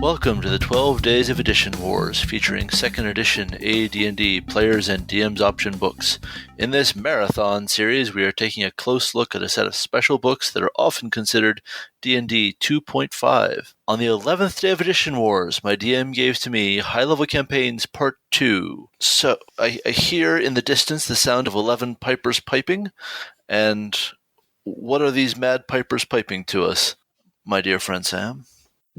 Welcome to the 12 Days of Edition Wars, featuring 2nd edition AD&D Players and DM's option books. In this marathon series, we are taking a close look at a set of special books that are often considered D&D 2.5. On the 11th day of Edition Wars, my DM gave to me High-Level Campaigns Part 2. So, I hear in the distance the sound of 11 pipers piping, and what are these mad pipers piping to us, my dear friend Sam?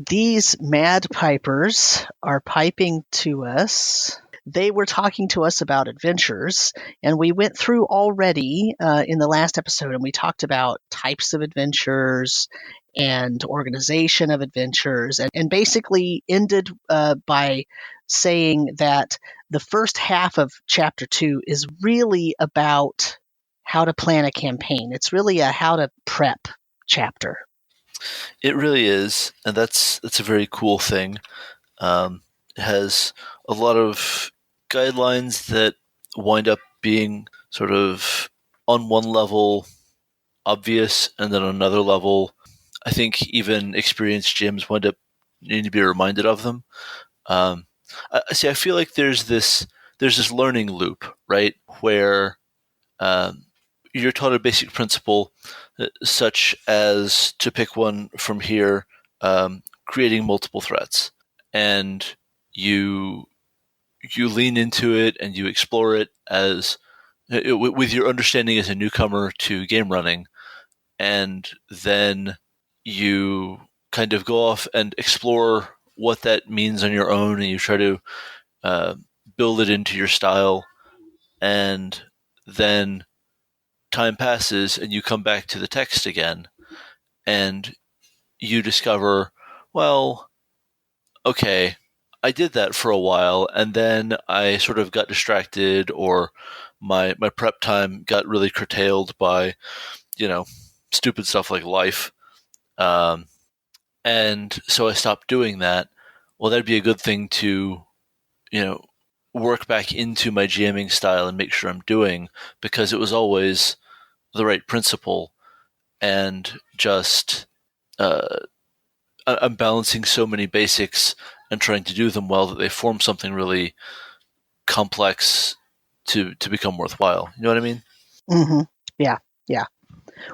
These mad pipers are piping to us. They were talking to us about adventures, and we went through already in the last episode, and we talked about types of adventures and organization of adventures, and basically ended by saying that the first half of Chapter 2 is really about how to plan a campaign. It's really a how to prep chapter. It really is, and that's a very cool thing. It has a lot of guidelines that wind up being sort of on one level obvious, and then on another level, I think even experienced GMs wind up needing to be reminded of them. I feel like there's this learning loop, right, where you're taught a basic principle, such as, to pick one from here, creating multiple threats, and you lean into it and you explore it as with your understanding as a newcomer to game running, and then you kind of go off and explore what that means on your own, and you try to build it into your style, and then time passes and you come back to the text again and you discover, well, okay, I did that for a while and then I sort of got distracted, or my prep time got really curtailed by, stupid stuff like life. And so I stopped doing that. Well, that'd be a good thing to, work back into my GMing style and make sure I'm doing, because it was always the right principle, and just I'm balancing so many basics and trying to do them well that they form something really complex to become worthwhile. You know what I mean? Mm-hmm. Yeah.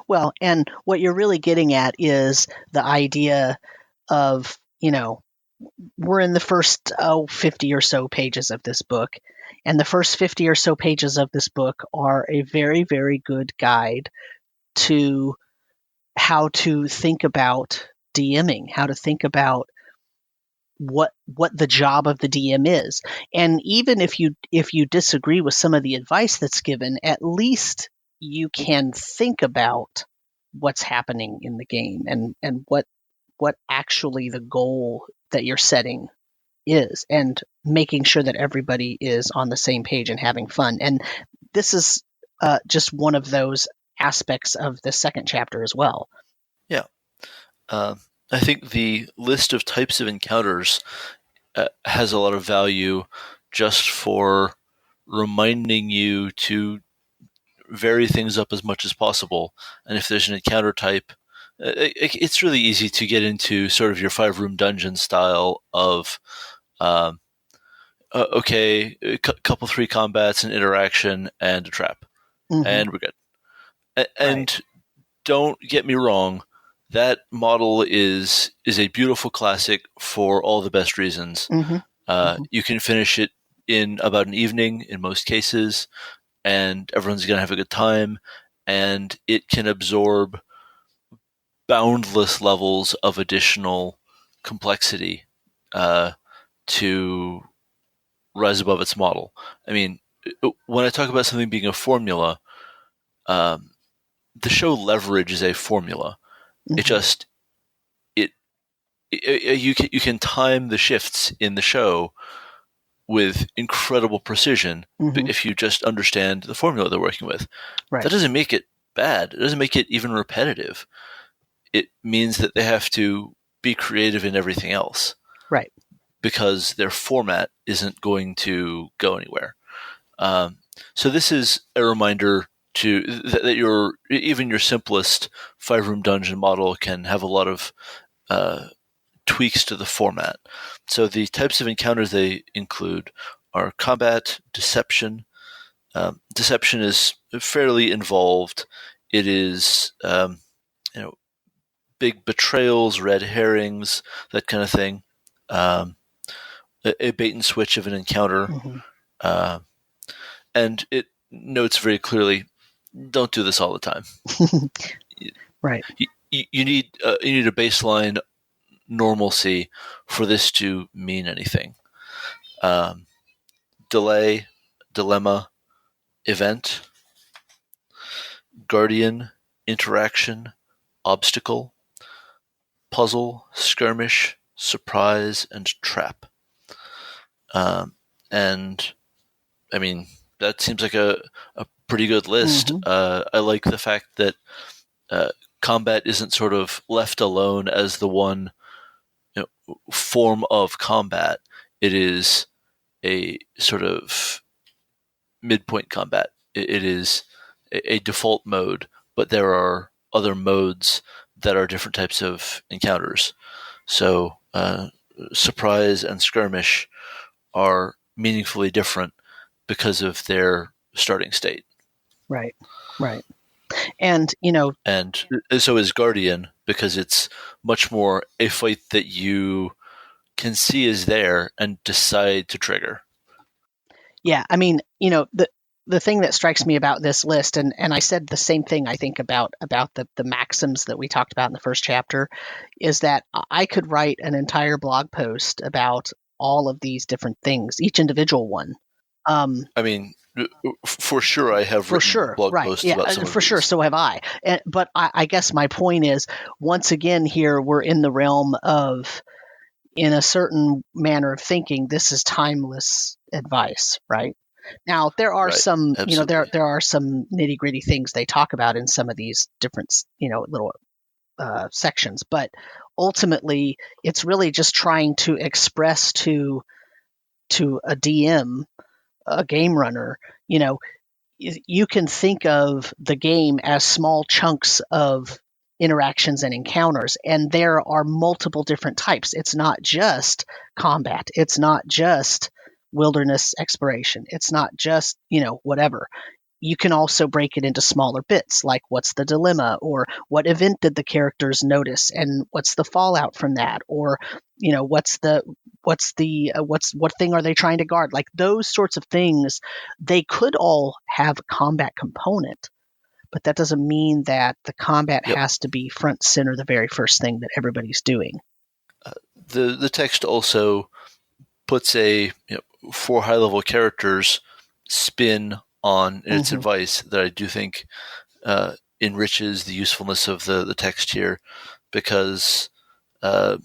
Well, and what you're really getting at is the idea of, we're in the first 50 or so pages of this book, and the first 50 or so pages of this book are a very, very good guide to how to think about DMing, how to think about what the job of the DM is. And even if you disagree with some of the advice that's given, at least you can think about what's happening in the game and what actually the goal that you're setting is, and making sure that everybody is on the same page and having fun. And this is just one of those aspects of the second chapter as well. Yeah. I think the list of types of encounters has a lot of value just for reminding you to vary things up as much as possible. And if there's an encounter type, it's really easy to get into sort of your 5-room dungeon style of, okay, a couple 3 combats, an interaction, and a trap. Mm-hmm. And we're good. And right. Don't get me wrong, that model is a beautiful classic for all the best reasons. Mm-hmm. You can finish it in about an evening in most cases, and everyone's going to have a good time, and it can absorb boundless levels of additional complexity to rise above its model. I mean, when I talk about something being a formula, the show Leverage is a formula. Mm-hmm. It just you can time the shifts in the show with incredible precision, mm-hmm. if you just understand the formula they're working with. Right. That doesn't make it bad. It doesn't make it even repetitive. It means that they have to be creative in everything else. Right. Because their format isn't going to go anywhere. So this is a reminder that even your simplest 5-room dungeon model can have a lot of tweaks to the format. So the types of encounters they include are combat, deception. Deception is fairly involved. It is big betrayals, red herrings, that kind of thing. A bait and switch of an encounter. Mm-hmm. And it notes very clearly, don't do this all the time. Right. You need a baseline normalcy for this to mean anything. Delay, dilemma, event, guardian, interaction, obstacle, puzzle, skirmish, surprise, and trap. And I mean, that seems like a pretty good list. Mm-hmm. I like the fact that combat isn't sort of left alone as the one form of combat. It is a sort of midpoint combat. It is a default mode, but there are other modes that are different types of encounters. So surprise and skirmish are meaningfully different because of their starting state. Right. And, and so is Guardian, because it's much more a fight that you can see is there and decide to trigger. Yeah, I mean, the thing that strikes me about this list, and I said the same thing, I think, about the maxims that we talked about in the first chapter, is that I could write an entire blog post about all of these different things, each individual one. I mean, for sure, I have written blog posts about some of for these. sure, so have I. But I guess my point is, once again, here we're in the realm of, in a certain manner of thinking, this is timeless advice, right? Now, there are some, there are some nitty gritty things they talk about in some of these different, little sections, but ultimately, it's really just trying to express to a DM, a game runner, you can think of the game as small chunks of interactions and encounters, and there are multiple different types. It's not just combat. It's not just wilderness exploration. It's not just, whatever. You can also break it into smaller bits, like what's the dilemma, or what event did the characters notice, and what's the fallout from that, or what thing are they trying to guard? Like those sorts of things, they could all have a combat component, but that doesn't mean that the combat has to be front center, the very first thing that everybody's doing. The text also puts a for high level characters spin on its advice that I do think enriches the usefulness of the text here, because I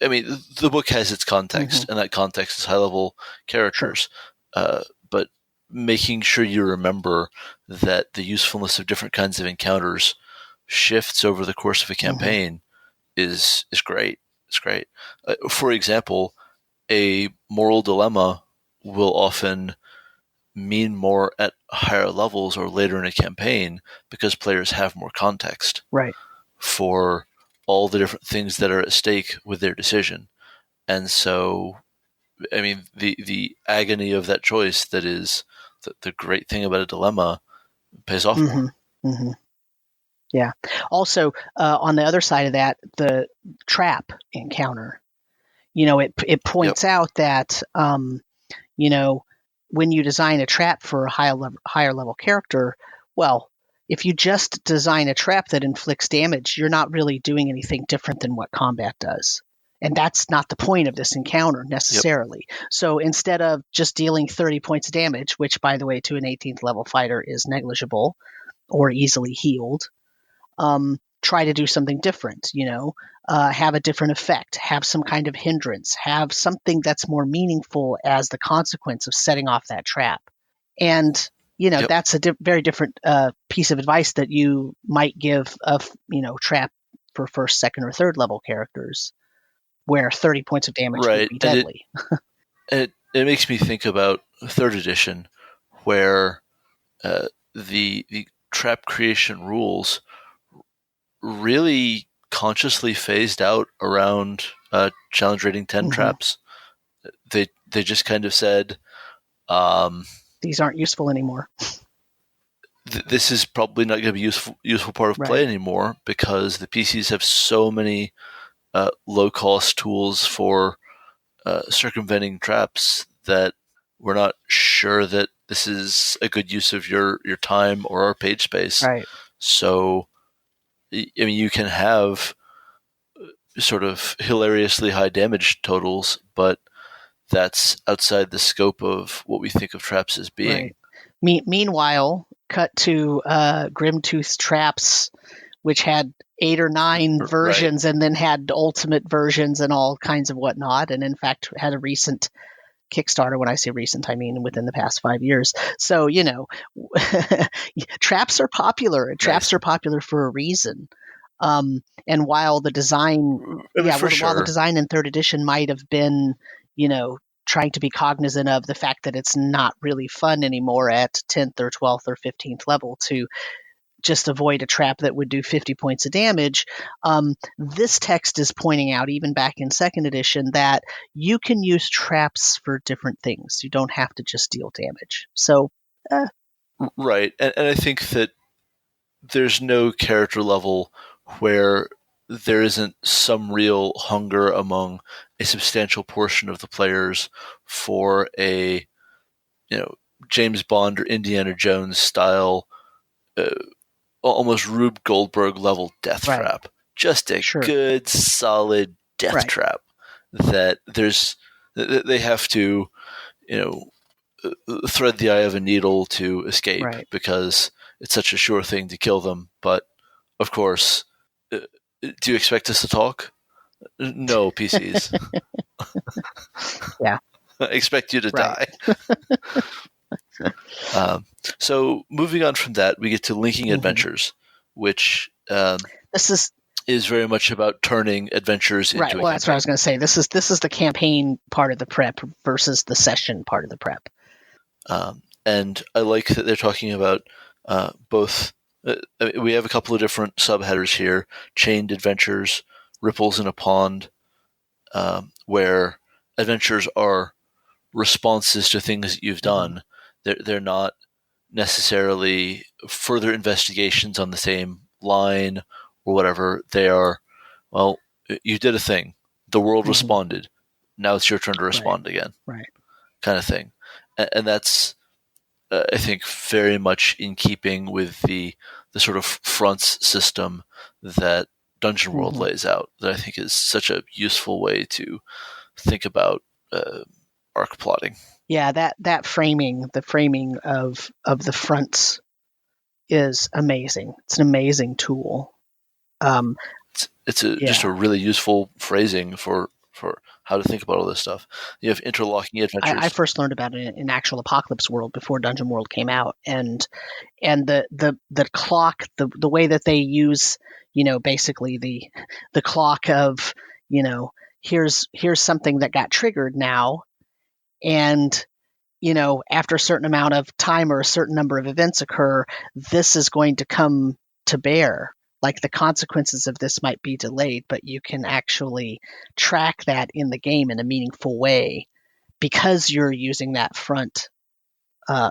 mean, the book has its context, and that context is high level characters. Sure. But making sure you remember that the usefulness of different kinds of encounters shifts over the course of a campaign is great. It's great. For example, a moral dilemma will often mean more at higher levels or later in a campaign because players have more context for all the different things that are at stake with their decision. And so, I mean, the agony of that choice that is the great thing about a dilemma pays off more. Yeah. Also, on the other side of that, the trap encounter, it points out that, when you design a trap for a higher level character, well, if you just design a trap that inflicts damage, you're not really doing anything different than what combat does. And that's not the point of this encounter necessarily. So instead of just dealing 30 points of damage, which, by the way, to an 18th level fighter is negligible or easily healed, try to do something different, have a different effect, have some kind of hindrance, have something that's more meaningful as the consequence of setting off that trap. And, that's a very different piece of advice that you might give a, trap for first, second, or third level characters, where 30 points of damage would be deadly. It makes me think about 3rd edition, where the trap creation rules really consciously phased out around challenge rating 10 traps. They just kind of said, these aren't useful anymore. This is probably not going to be useful part of play anymore, because the PCs have so many low cost tools for circumventing traps that we're not sure that this is a good use of your time or our page space. Right. So, I mean, you can have sort of hilariously high damage totals, but that's outside the scope of what we think of traps as being. Right. Meanwhile, cut to Grimtooth's traps, which had 8 or 9 versions, and then had ultimate versions and all kinds of whatnot, and in fact had a recent Kickstarter. When I say recent, I mean within the past 5 years. So, traps are popular. Traps are popular for a reason. And while the design, while the design in 3rd edition might have been, trying to be cognizant of the fact that it's not really fun anymore at 10th or 12th or 15th level to just avoid a trap that would do 50 points of damage, this text is pointing out, even back in 2nd edition, that you can use traps for different things. You don't have to just deal damage. So, Right. And I think that there's no character level where there isn't some real hunger among a substantial portion of the players for a, James Bond or Indiana Jones style, almost Rube Goldberg level death trap. Just a good, solid death trap that they have to, thread the eye of a needle to escape, because it's such a sure thing to kill them. But of course, do you expect us to talk? No, PCs. Yeah. I expect you to die. So moving on from that, we get to linking adventures, which this is very much about turning adventures into a campaign. That's what I was going to say. This is the campaign part of the prep versus the session part of the prep. And I like that they're talking about both. We have a couple of different subheaders here: chained adventures, ripples in a pond, where adventures are responses to things that you've done. They're not necessarily further investigations on the same line or whatever. They are, well, you did a thing. The world responded. Now it's your turn to respond again. Kind of thing. And that's, I think, very much in keeping with the sort of fronts system that Dungeon World lays out, that I think is such a useful way to think about arc plotting. Yeah, that framing, the framing of the fronts is amazing. It's an amazing tool. It's just a really useful phrasing for how to think about all this stuff. You have interlocking adventures. I first learned about it in actual Apocalypse World before Dungeon World came out, and the clock, the way that they use, basically the clock of, here's something that got triggered now, and after a certain amount of time or a certain number of events occur, this is going to come to bear. Like, the consequences of this might be delayed, but you can actually track that in the game in a meaningful way because you're using that front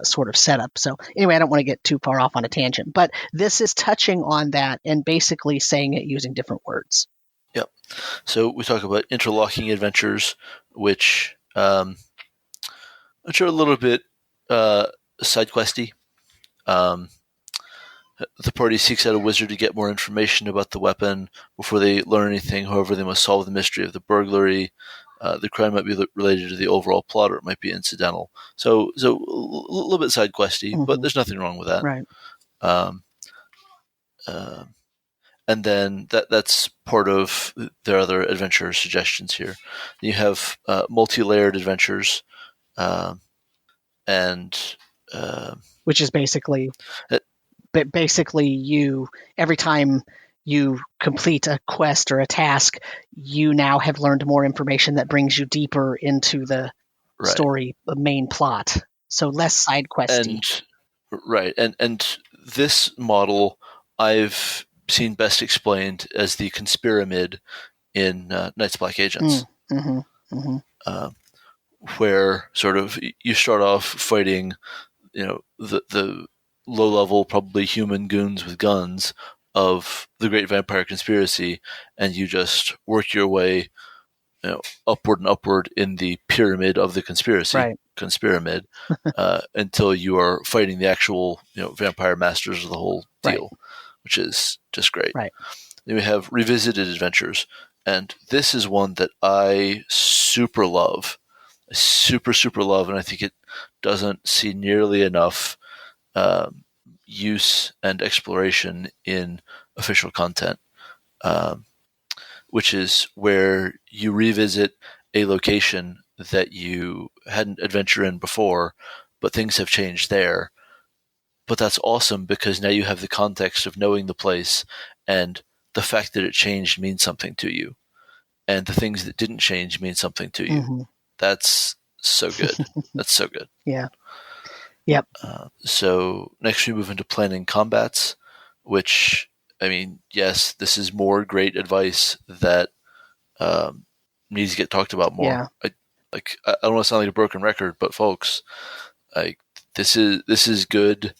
sort of setup. So anyway, I don't want to get too far off on a tangent, but this is touching on that and basically saying it using different words. Yep. So we talk about interlocking adventures, which are a little bit side questy. The party seeks out a wizard to get more information about the weapon before they learn anything. However, they must solve the mystery of the burglary. The crime might be related to the overall plot, or it might be incidental. So a little bit side questy, but there's nothing wrong with that. Right. And then that's part of their other adventure suggestions here. You have multi-layered adventures, and which is basically you, every time you complete a quest or a task, you now have learned more information that brings you deeper into the story, the main plot. So less side questy. And this model I've seen best explained as the conspiramid in Knights Black Agents, Mm-hmm. Mm-hmm. where sort of you start off fighting, the low level, probably human goons with guns of the Great Vampire Conspiracy, and you just work your way, upward and upward in the pyramid of the conspiracy, Right. conspiramid, until you are fighting the actual, vampire masters of the whole Right. deal, which is just great. Right. Then we have Revisited Adventures, and this is one that I super love. I super, super love, and I think it doesn't see nearly enough use and exploration in official content, which is where you revisit a location that you hadn't adventured in before, but things have changed there. But that's awesome because now you have the context of knowing the place, and the fact that it changed means something to you, and the things that didn't change mean something to you. Mm-hmm. That's so good. That's so good. Yeah. Yep. So next we move into planning combats, which, I mean, yes, this is more great advice that needs to get talked about more. Yeah. I don't want to sound like a broken record, but folks, this is good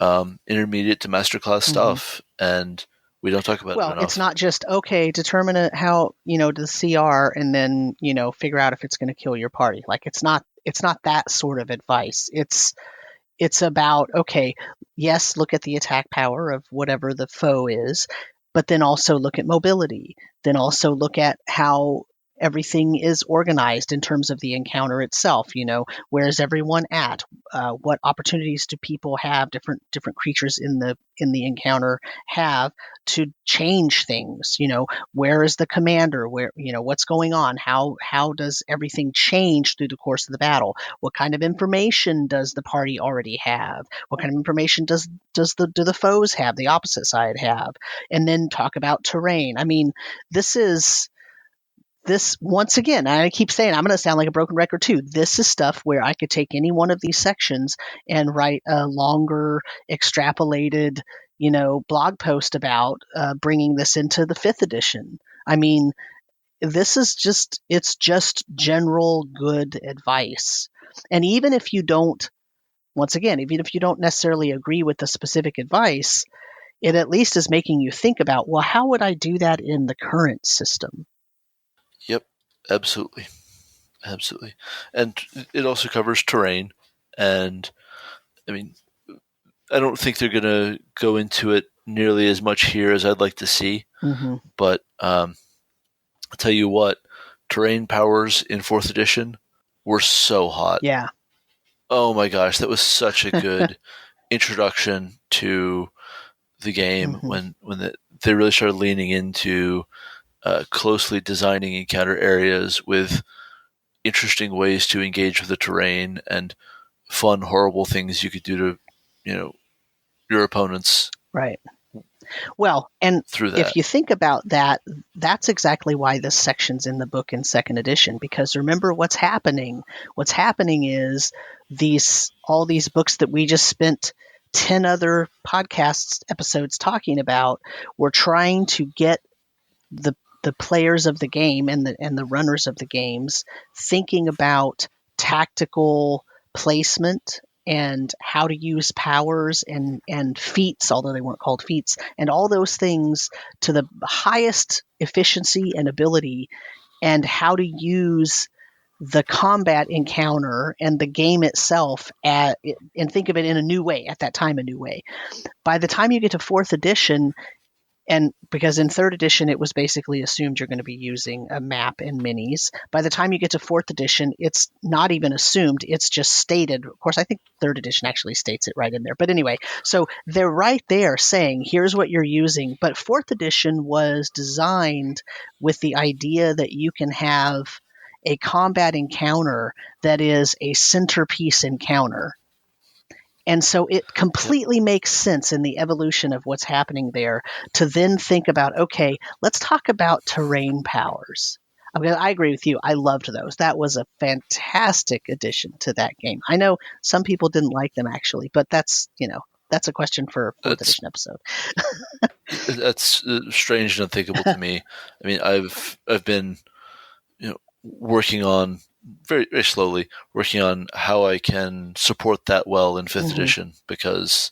intermediate to masterclass stuff, and we don't talk about it enough. It's not just, okay, determine how, the CR and then, figure out if it's going to kill your party. Like, it's not that sort of advice. It's about, okay, yes, look at the attack power of whatever the foe is, but then also look at mobility. Then also look at how everything is organized in terms of the encounter itself. Where is everyone at? What opportunities do people have? Different creatures in the encounter have to change things. Where is the commander? Where what's going on? How does everything change through the course of the battle? What kind of information does the party already have? What kind of information do the foes have? The opposite side have? And then talk about terrain. I mean, this once again, I keep saying I'm going to sound like a broken record too. This is stuff where I could take any one of these sections and write a longer, extrapolated, blog post about bringing this into the 5th edition. I mean, this is it's just general good advice. And even if you don't, once again, even if you don't necessarily agree with the specific advice, it at least is making you think about, well, how would I do that in the current system? Yep, absolutely. And it also covers terrain, and I mean, I don't think they're going to go into it nearly as much here as I'd like to see, but I'll tell you what, terrain powers in 4th edition were so hot. Yeah. Oh my gosh, that was such a good introduction to the game when they really started leaning into closely designing encounter areas with interesting ways to engage with the terrain and fun, horrible things you could do to, your opponents. Right. Well, and through that. If you think about that, that's exactly why this section's in the book in 2nd edition, because remember what's happening. What's happening is all these books that we just spent 10 other podcast episodes talking about, we're trying to get the players of the game and the runners of the games thinking about tactical placement and how to use powers and feats, although they weren't called feats, and all those things to the highest efficiency and ability, and how to use the combat encounter and the game itself and think of it in a new way, at that time a new way. By the time you get to 4th edition, and because in 3rd edition, it was basically assumed you're going to be using a map and minis. By the time you get to 4th edition, it's not even assumed. It's just stated. Of course, I think 3rd edition actually states it right in there. But anyway, so they're right there saying, here's what you're using. But 4th edition was designed with the idea that you can have a combat encounter that is a centerpiece encounter. And so it completely makes sense in the evolution of what's happening there to then think about, okay, let's talk about terrain powers. I mean, I agree with you. I loved those. That was a fantastic addition to that game. I know some people didn't like them actually, but that's a question for a 4th edition episode. That's strange and unthinkable to me. I mean, I've been working on very, very slowly, working on how I can support that well in 5th edition, because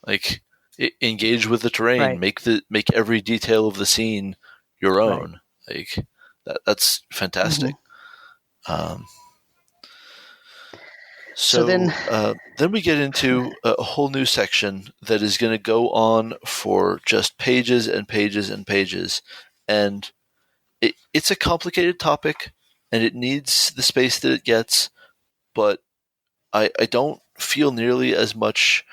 like engage with the terrain, Right. make every detail of the scene your Right. own. Like that's fantastic. Um, So then, then we get into a whole new section that is going to go on for just pages and pages and pages, and it's a complicated topic, and it needs the space that it gets, but I don't feel nearly as much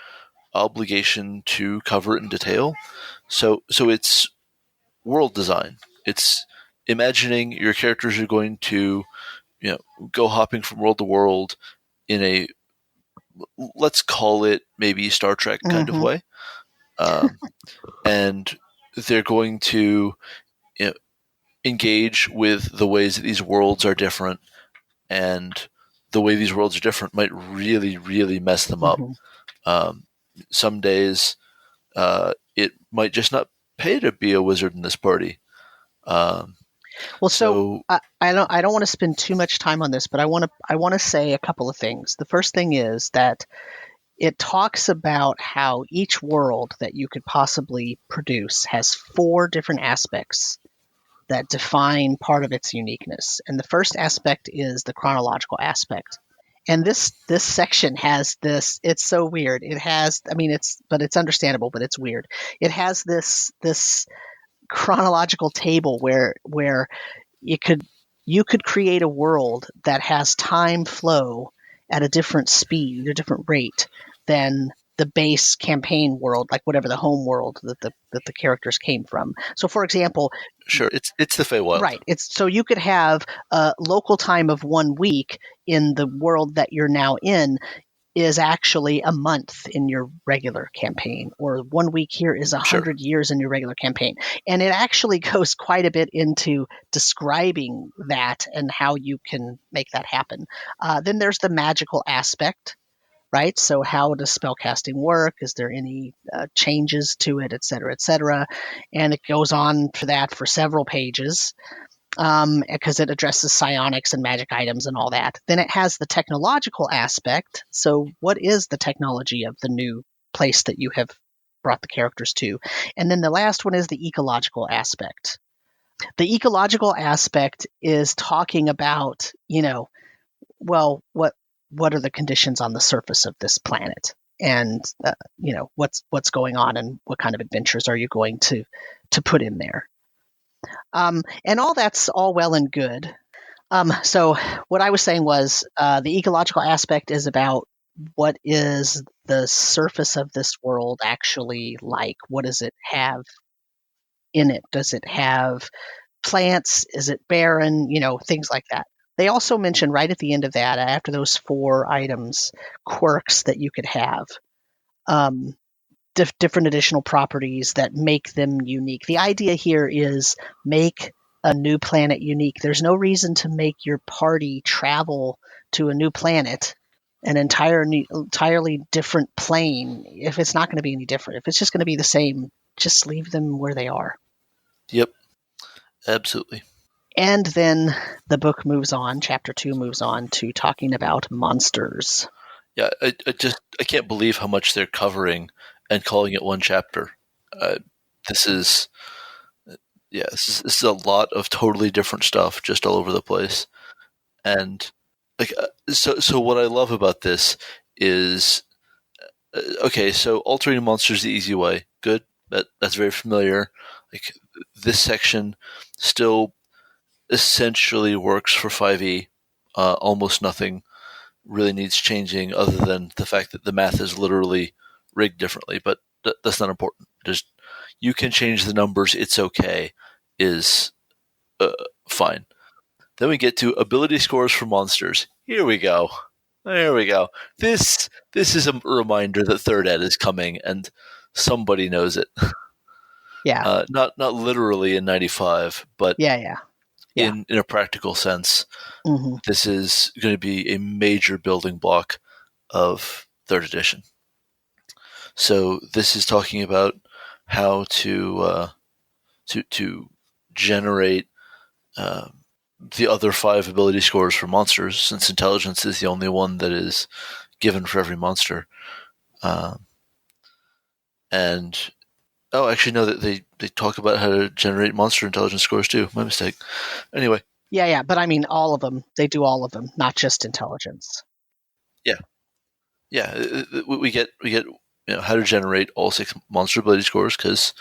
obligation to cover it in detail. So it's world design. It's imagining your characters are going to go hopping from world to world in a, let's call it maybe Star Trek kind of way, and they're going to engage with the ways that these worlds are different, and the way these worlds are different might really, really mess them up. Some days it might just not pay to be a wizard in this party. so I don't want to spend too much time on this, but I want to say a couple of things. The first thing is that it talks about how each world that you could possibly produce has 4 different aspects that define part of its uniqueness. And the first aspect is the chronological aspect. And this section has this, it's so weird. It has, I mean, it's understandable, but it's weird. It has this chronological table where you could create a world that has time flow at a different speed, a different rate than the base campaign world, like whatever the home world that the characters came from. So, for example, sure, it's the Feywild, right? So you could have a local time of 1 week in the world that you're now in is actually a month in your regular campaign, or 1 week here is 100 years in your regular campaign. And it actually goes quite a bit into describing that and how you can make that happen. Then there's the magical aspect, right? So how does spellcasting work? Is there any changes to it, et cetera, et cetera? And it goes on for that for several pages, because it addresses psionics and magic items and all that. Then it has the technological aspect. So what is the technology of the new place that you have brought the characters to? And then the last one is the ecological aspect. The ecological aspect is talking about, well, what are the conditions on the surface of this planet? And what's going on, and what kind of adventures are you going to put in there? And all that's all well and good. So what I was saying was the ecological aspect is about what is the surface of this world actually like? What does it have in it? Does it have plants? Is it barren? Things like that. They also mention right at the end of that, after those 4 items, quirks that you could have. Different additional properties that make them unique. The idea here is make a new planet unique. There's no reason to make your party travel to a new planet, an entirely different plane, if it's not going to be any different. If it's just going to be the same, just leave them where they are. Yep, absolutely. And then the book moves on, chapter 2 moves on to talking about monsters. Yeah, I can't believe how much they're covering and calling it one chapter. This is a lot of totally different stuff just all over the place. And so what I love about this is, okay, so altering monsters the easy way, good. That's very familiar. Like, this section still essentially works for 5e. Almost nothing really needs changing, other than the fact that the math is literally rigged differently, but that's not important. Just, you can change the numbers, it's okay, is fine. Then we get to ability scores for monsters. Here we go. There we go. This is a reminder that 3rd Ed is coming, and somebody knows it. Yeah. Not literally in 95, but yeah. in a practical sense. Mm-hmm. This is going to be a major building block of 3rd edition. So this is talking about how to generate the other 5 ability scores for monsters, since intelligence is the only one that is given for every monster. And actually, no, they talk about how to generate monster intelligence scores too. My mistake. Anyway. Yeah, but I mean all of them. They do all of them, not just intelligence. Yeah. We get how to generate all 6 monster ability scores, because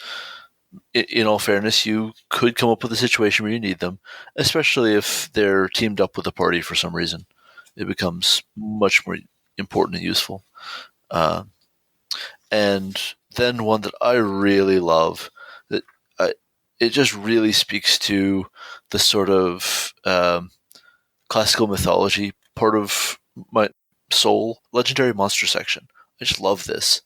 in all fairness, you could come up with a situation where you need them, especially if they're teamed up with a party for some reason. It becomes much more important and useful. And then one that I really love, that it just really speaks to the sort of classical mythology part of my soul, legendary monster section. I just love this.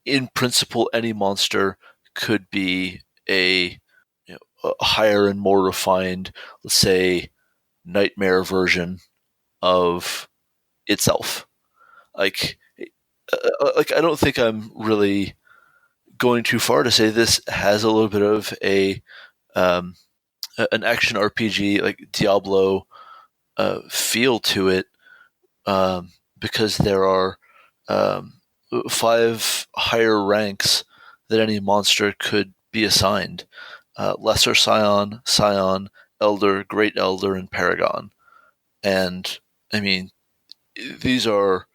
In principle, any monster could be a higher and more refined, let's say, nightmare version of itself. Like I don't think I'm really going too far to say this has a little bit of an action RPG like Diablo feel to it, because there are 5 higher ranks that any monster could be assigned: Lesser Scion, Scion, Elder, Great Elder, and Paragon. And I mean, these are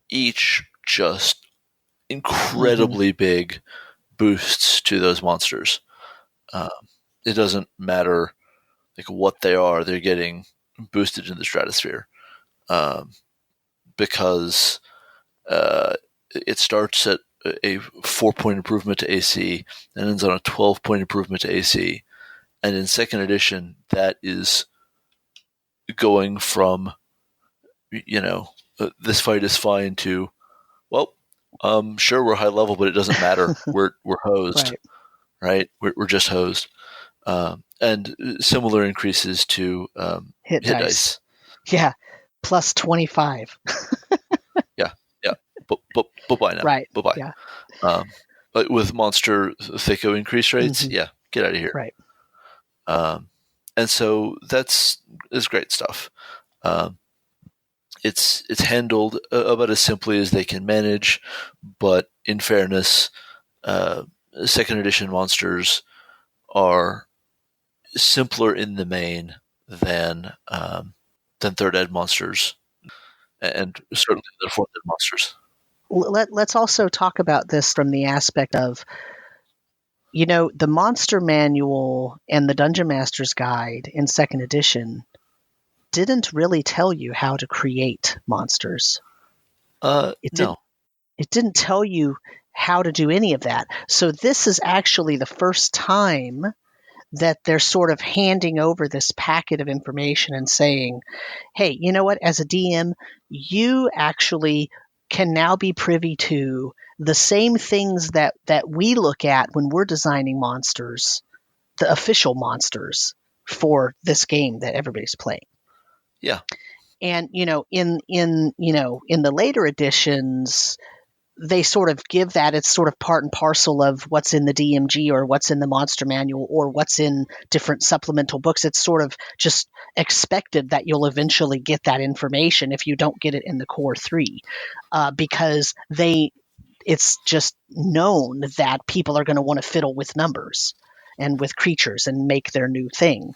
each just incredibly big boosts to those monsters. It doesn't matter like what they are; they're getting boosted in the stratosphere, because it starts at a 4-point improvement to AC and ends on a 12-point improvement to AC. And in second edition, that is going from, this fight is fine to, well, sure, we're high level, but it doesn't matter. We're hosed, right? We're just hosed. And similar increases to hit dice. Yeah, plus 25. yeah. But bye now. Right. Bye-bye. Yeah. But with monster thicko increase rates, yeah, get out of here. Right. And so that's great stuff. It's handled about as simply as they can manage, but in fairness, second edition monsters are simpler in the main than third ed monsters, and certainly than fourth ed monsters. Let's also talk about this from the aspect of, the Monster Manual and the Dungeon Master's Guide in second edition didn't really tell you how to create monsters. No. It didn't tell you how to do any of that. So this is actually the first time that they're sort of handing over this packet of information and saying, hey, you know what, as a DM, you actually can now be privy to the same things that we look at when we're designing monsters, the official monsters for this game that everybody's playing. Yeah. And in the later editions, they sort of give that, it's sort of part and parcel of what's in the DMG or what's in the Monster Manual or what's in different supplemental books. It's sort of just expected that you'll eventually get that information if you don't get it in the core 3, because it's just known that people are going to want to fiddle with numbers and with creatures and make their new thing.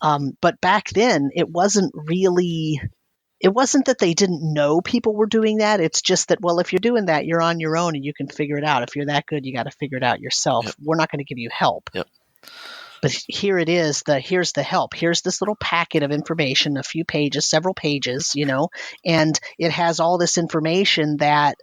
But back then, it wasn't that they didn't know people were doing that. It's just that, well, if you're doing that, you're on your own and you can figure it out. If you're that good, you got to figure it out yourself. Yep. We're not going to give you help. Yep. But here it is. Here's the help. Here's this little packet of information, a few pages, several pages, and it has all this information that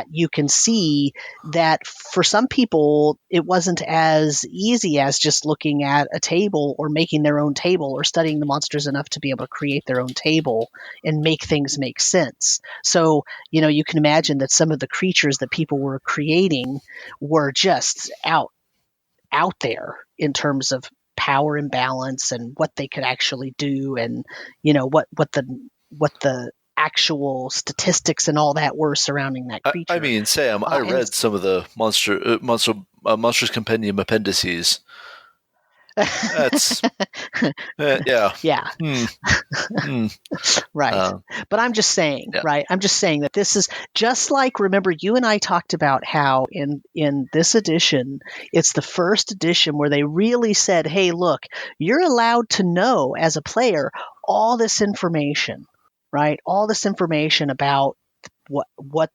you can see that for some people, it wasn't as easy as just looking at a table or making their own table or studying the monsters enough to be able to create their own table and make things make sense. So, you can imagine that some of the creatures that people were creating were just out there in terms of power imbalance and what they could actually do, and what the actual statistics and all that were surrounding that creature. I mean, Sam, I read some of the Monsters Compendium appendices. That's yeah. Yeah. Right. But I'm just saying, right? I'm just saying that this is just like, remember, you and I talked about how in this edition, it's the first edition where they really said, hey, look, you're allowed to know as a player all this information, right? All this information about what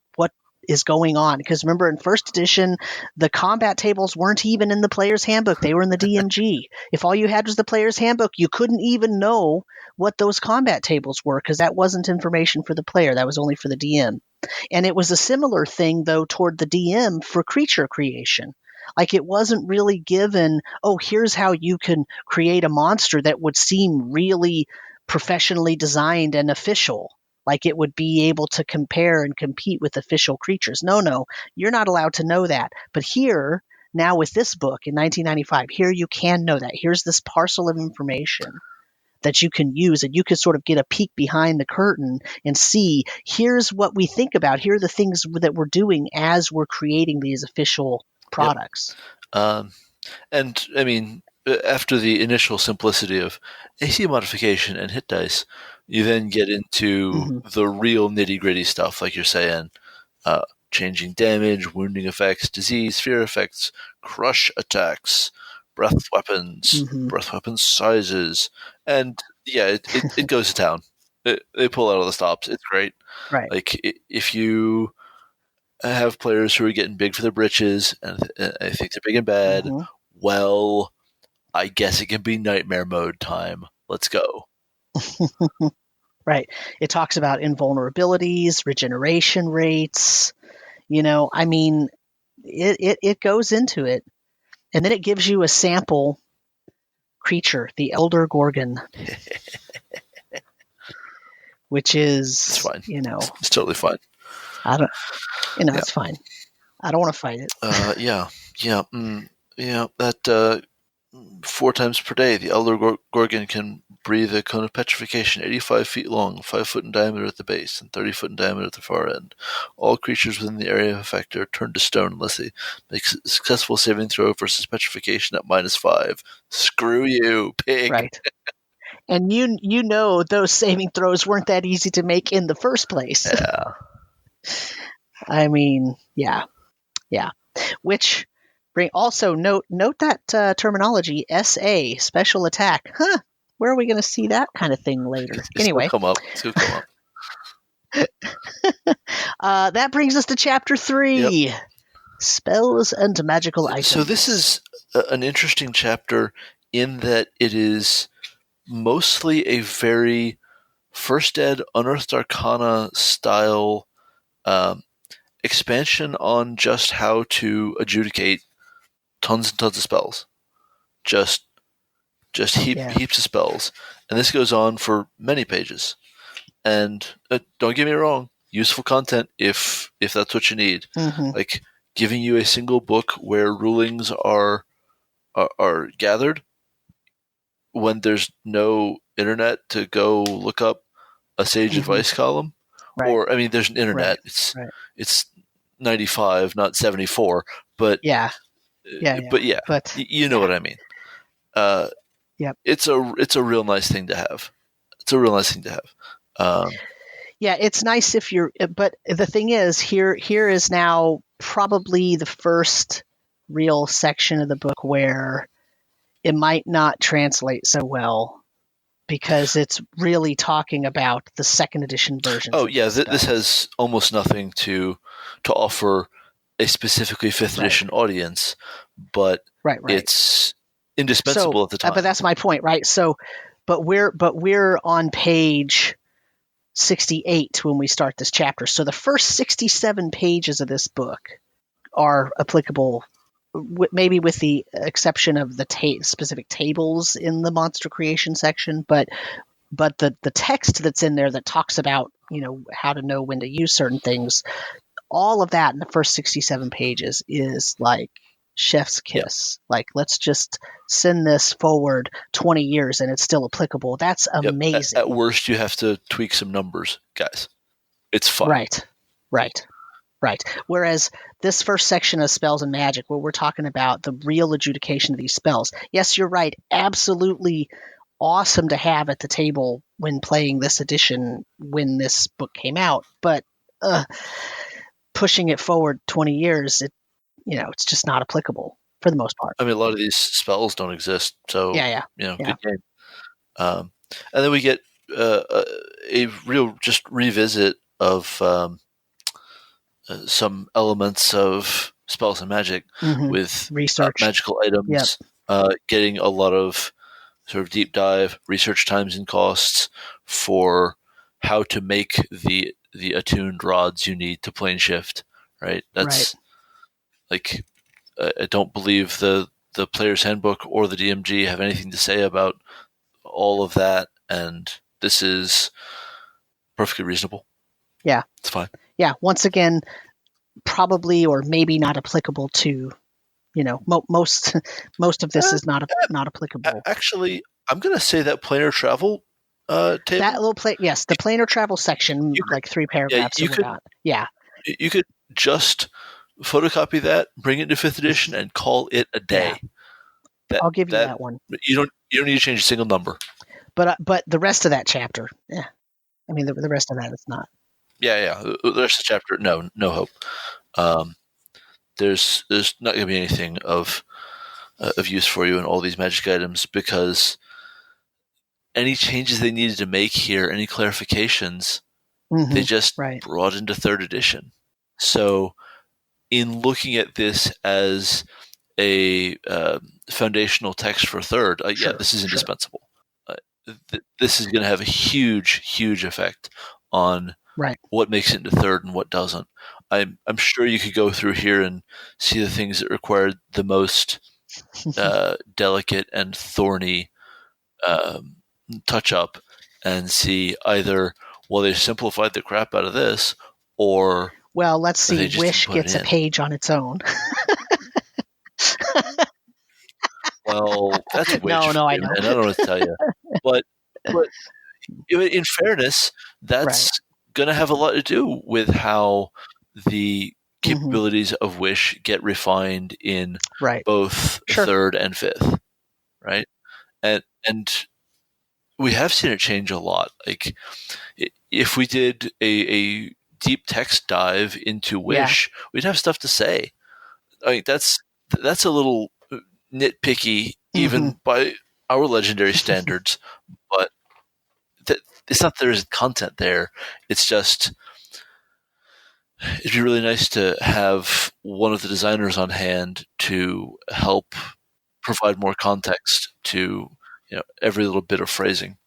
is going on. Because remember, in first edition, the combat tables weren't even in the player's handbook. They were in the DMG. If all you had was the player's handbook, you couldn't even know what those combat tables were, because that wasn't information for the player. That was only for the DM. And it was a similar thing, though, toward the DM for creature creation. Like, it wasn't really given, oh, here's how you can create a monster that would seem really professionally designed and official. Like it would be able to compare and compete with official creatures. No, you're not allowed to know that. But here, now with this book in 1995, here you can know that. Here's this parcel of information that you can use, and you can sort of get a peek behind the curtain and see, here's what we think about. Here are the things that we're doing as we're creating these official products. And I mean, after the initial simplicity of AC modification and hit dice, you then get into the real nitty-gritty stuff, like you're saying, changing damage, wounding effects, disease, fear effects, crush attacks, breath weapons sizes, and it goes to town. They pull out all the stops. It's great. Right. Like, if you have players who are getting big for their britches, and I think they're big and bad, well, I guess it can be nightmare mode time. Let's go. Right. It talks about invulnerabilities, regeneration rates. I mean, it goes into it. And then it gives you a sample creature, the Elder Gorgon, which is, it's fine. It's totally fine. It's fine. I don't want to fight it. That 4 times per day, the Elder Gorgon can breathe a cone of petrification 85 feet long, 5 foot in diameter at the base, and 30 foot in diameter at the far end. All creatures within the area of effect are turned to stone unless they make a successful saving throw versus petrification at -5. Screw you, pig. Right. And you know those saving throws weren't that easy to make in the first place. Yeah. I mean, yeah. Which also note that terminology, SA, special attack. Where are we going to see that kind of thing later? Anyway, it's going to come up. That brings us to Chapter 3, Spells and Magical Items. So this is an interesting chapter in that it is mostly a very First Ed Unearthed Arcana style expansion on just how to adjudicate tons and tons of spells. Just heaps of spells. And this goes on for many pages. And don't get me wrong, useful content if that's what you need. Like, giving you a single book where rulings are gathered when there's no internet to go look up a sage advice column. Right. Or, I mean, there's an internet. Right. It's 95, not 74. But But you know what I mean. It's a real nice thing to have. It's nice if you're. But the thing is, here is now probably the first real section of the book where it might not translate so well, because it's really talking about the second edition version. Oh yeah, this has almost nothing to offer a specifically 5th edition audience, but it's indispensable at the time. But that's my point, right? So, but we're on page 68 when we start this chapter. So the first 67 pages of this book are applicable, maybe with the exception of the specific tables in the monster creation section, but the text that's in there that talks about, how to know when to use certain things, all of that in the first 67 pages is like chef's kiss. Like, let's just send this forward 20 years and it's still applicable. That's amazing. At worst, you have to tweak some numbers, guys. it's fun. Right. Whereas this first section of spells and magic, where we're talking about the real adjudication of these spells, yes, you're right, absolutely awesome to have at the table when playing this edition when this book came out, but pushing it forward 20 years, it's just not applicable for the most part. I mean, a lot of these spells don't exist, so Yeah. good game. And then we get a real just revisit of some elements of spells and magic with research, magical items, getting a lot of sort of deep dive research times and costs for how to make the attuned rods you need to plane shift. Right. That's like I don't believe the player's handbook or the DMG have anything to say about all of that, and this is perfectly reasonable. Yeah, it's fine. Yeah, once again, probably or maybe not applicable to, most of this is not applicable. Actually, I'm going to say that planar travel table. That little the planar travel section, like 3 paragraphs. You could just photocopy that, bring it to 5th edition, and call it a day. Yeah. I'll give you that one. You don't need to change a single number. But the rest of that chapter, I mean, the rest of that is not. Yeah. The rest of the chapter, no hope. There's not going to be anything of use for you in all these magic items, because any changes they needed to make here, any clarifications, they just brought into 3rd edition. So in looking at this as a foundational text for 3rd, this is indispensable. This is going to have a huge effect on what makes it into 3rd and what doesn't. I'm sure you could go through here and see the things that required the most delicate and thorny touch up, and see either, well, they simplified the crap out of this, or let's see, Wish gets a page on its own. Well, that's way no, I know. And I don't know what to tell you. But in fairness, that's going to have a lot to do with how the capabilities of Wish get refined in both 3rd and 5th, right? And we have seen it change a lot. Like, if we did a deep text dive into Wish, we'd have stuff to say. I mean, that's a little nitpicky, even by our legendary standards, but it's not that there's content there. It's just, it'd be really nice to have one of the designers on hand to help provide more context to every little bit of phrasing.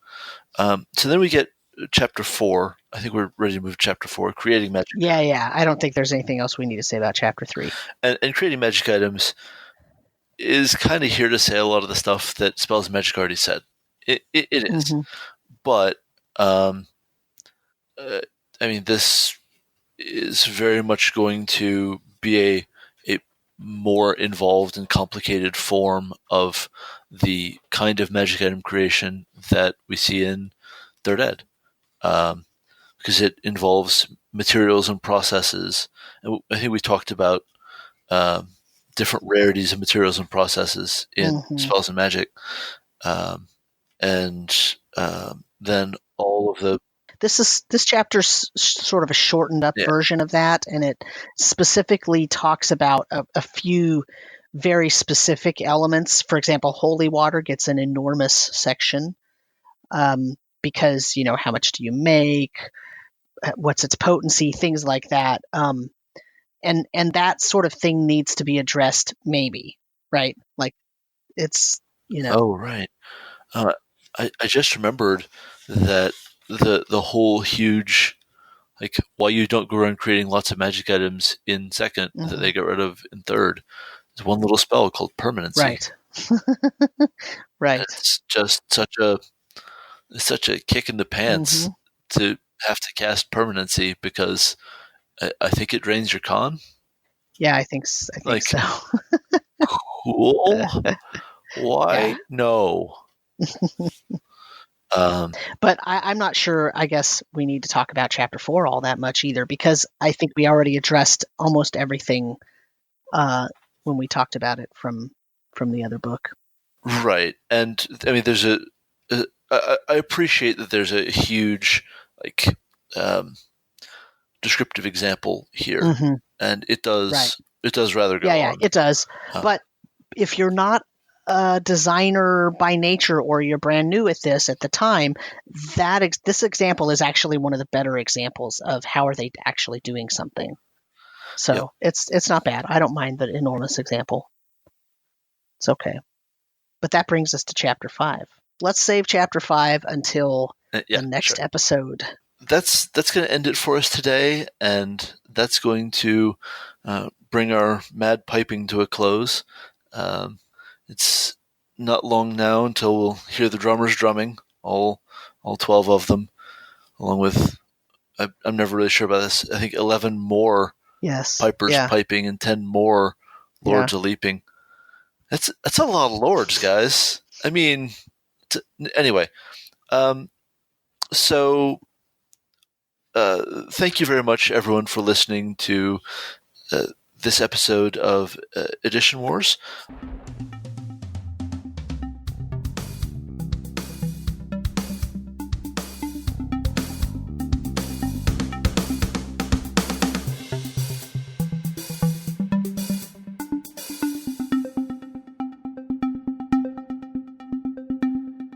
So then we get chapter 4. I think we're ready to move to chapter 4, creating magic. Yeah. I don't think there's anything else we need to say about chapter 3. And creating magic items is kind of here to say a lot of the stuff that Spells and Magic already said. It is. But, I mean, this is very much going to be a more involved and complicated form of the kind of magic item creation that we see in 3rd Ed. Because it involves materials and processes. And I think we talked about different rarities of materials and processes in Spells and Magic. And then all of the... This chapter's sort of a shortened up version of that, and it specifically talks about a few very specific elements. For example, holy water gets an enormous section because, how much do you make? What's its potency? Things like that. And that sort of thing needs to be addressed, maybe, right? Like, it's, Oh, right. I just remembered that the whole huge, like, why you don't go around creating lots of magic items in 2nd that they get rid of in 3rd is one little spell called permanency. Right. Right. It's just such a kick in the pants to have to cast permanency, because I think it drains your con. Yeah, I think so. Cool. Why? No. But I'm not sure. I guess we need to talk about Chapter 4 all that much either, because I think we already addressed almost everything when we talked about it from the other book. Right, and I mean, I appreciate that there's a huge descriptive example here, Mm-hmm. and it does Right. it does rather go Yeah, on. it does. But if you're not a designer by nature, or you're brand new at this at the time, this example is actually one of the better examples of how are they actually doing something. So it's not bad. I don't mind the enormous example. It's okay. But that brings us to Chapter 5. Let's save Chapter 5 until the next episode. That's going to end it for us today, and that's going to bring our mad piping to a close. It's not long now until we'll hear the drummers drumming, all 12 of them, along with, I'm never really sure about this, I think 11 more pipers piping and 10 more lords a leaping. That's a lot of lords, guys. I mean, anyway. So thank you very much, everyone, for listening to this episode of Edition Wars.